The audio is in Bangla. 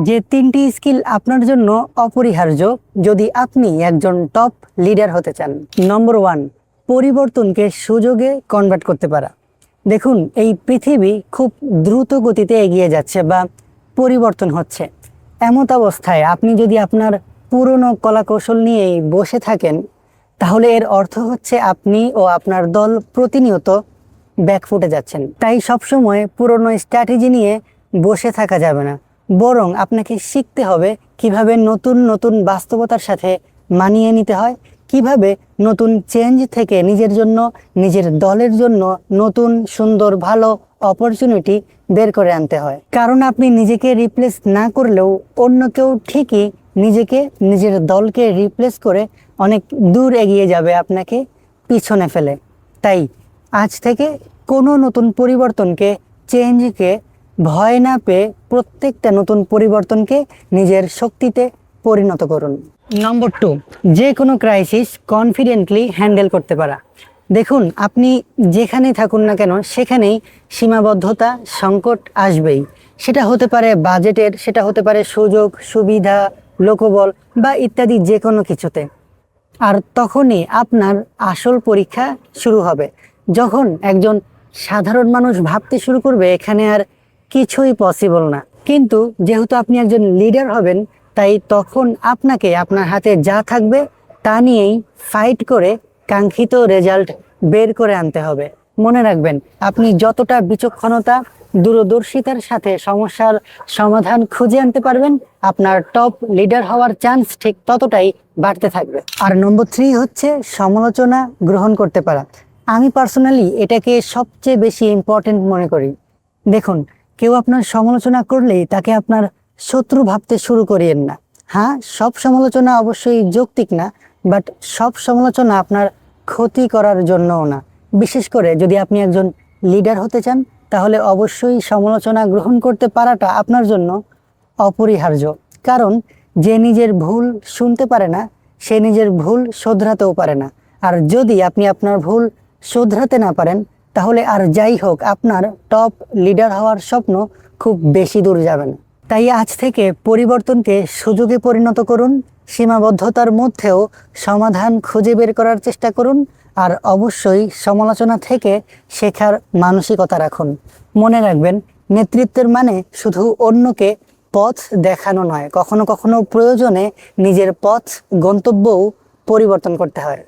যে তিনটি স্কিল আপনার জন্য অপরিহার্য যদি আপনি একজন টপ লিডার হতে চান। নম্বর 1, পরিবর্তনকে সুযোগে কনভার্ট করতে পারা। দেখুন, এই পৃথিবী খুব দ্রুত গতিতে এগিয়ে যাচ্ছে বা পরিবর্তন হচ্ছে। এমত অবস্থায় আপনি যদি আপনার পুরনো কলাকৌশল নিয়েই বসে থাকেন, তাহলে এর অর্থ হচ্ছে আপনি ও আপনার দল প্রতিনিয়ত ব্যাকফুটে যাচ্ছেন। তাই সবসময় পুরনো স্ট্র্যাটেজি নিয়ে বসে থাকা যাবে না, বরং আপনাকে শিখতে হবে কিভাবে নতুন নতুন বাস্তবতার সাথে মানিয়ে নিতে হয়, কিভাবে নতুন চেঞ্জ থেকে নিজের জন্য, নিজের দলের জন্য নতুন সুন্দর ভালো অপরচুনিটি বের করে আনতে হয়। কারণ আপনি নিজেকে রিপ্লেস না করলেও অন্য কেউ ঠিকই নিজেকে, নিজের দলকে রিপ্লেস করে অনেক দূর এগিয়ে যাবে আপনাকে পিছনে ফেলে। তাই আজ থেকে কোনো নতুন পরিবর্তনকে, চেঞ্জকে ভয় না পেয়ে প্রত্যেকটা নতুন পরিবর্তনকে নিজের শক্তিতে পরিণত করুন। নম্বর 2, যে কোনো ক্রাইসিস কনফিডেন্টলি হ্যান্ডেল করতে পারা। দেখুন, আপনি যেখানেই থাকুন না কেন সেখানেই সীমাবদ্ধতা, সংকট আসবেই। সেটা হতে পারে বাজেটের, সেটা হতে পারে সুযোগ সুবিধা, লোকবল বা ইত্যাদি যে কোনো কিছুতে। আর তখনই আপনার আসল পরীক্ষা শুরু হবে, যখন একজন সাধারণ মানুষ ভাবতে শুরু করবে এখানে আর কিছুই পসিবল না। কিন্তু যেহেতু আপনি একজন লিডার হবেন, তাই তখন আপনাকে আপনার হাতে যা থাকবে তা নিয়েই ফাইট করে কাঙ্ক্ষিত রেজাল্ট বের করে আনতে হবে। মনে রাখবেন, আপনি যতটা বিচক্ষণতা, দূরদর্শিতার সাথে সমস্যার সমাধান খুঁজে আনতে পারবেন, আপনার টপ লিডার হওয়ার চান্স ঠিক ততটাই বাড়তে থাকবে। আর নম্বর 3 হচ্ছে সমালোচনা গ্রহণ করতে পারা। আমি পার্সোনালি এটাকে সবচেয়ে বেশি ইম্পর্টেন্ট মনে করি। দেখুন, কেউ আপনার সমালোচনা করলেই তাকে আপনার শত্রু ভাবতে শুরু করিয়েন না। হ্যাঁ, সব সমালোচনা অবশ্যই যৌক্তিক না, বাট সব সমালোচনা আপনার ক্ষতি করার জন্যও না। বিশেষ করে যদি আপনি একজন লিডার হতে চান, তাহলে অবশ্যই সমালোচনা গ্রহণ করতে পারাটা আপনার জন্য অপরিহার্য। কারণ যে নিজের ভুল শুনতে পারে না, সে নিজের ভুল শোধরাতেও পারে না। আর যদি আপনি আপনার ভুল শোধরাতে না পারেন, তাহলে আর যাই হোক, আপনার টপ লিডার হওয়ার স্বপ্ন খুব বেশি দূর যাবে না। তাই আজ থেকে পরিবর্তনকে সুযোগে পরিণত করুন, সীমাবদ্ধতার মধ্যেও সমাধান খুঁজে বের করার চেষ্টা করুন, আর অবশ্যই সমালোচনা থেকে শেখার মানসিকতা রাখুন। মনে রাখবেন, নেতৃত্বের মানে শুধু অন্যকে পথ দেখানো নয়, কখনো কখনো প্রয়োজনে নিজের পথ, গন্তব্যও পরিবর্তন করতে হয়।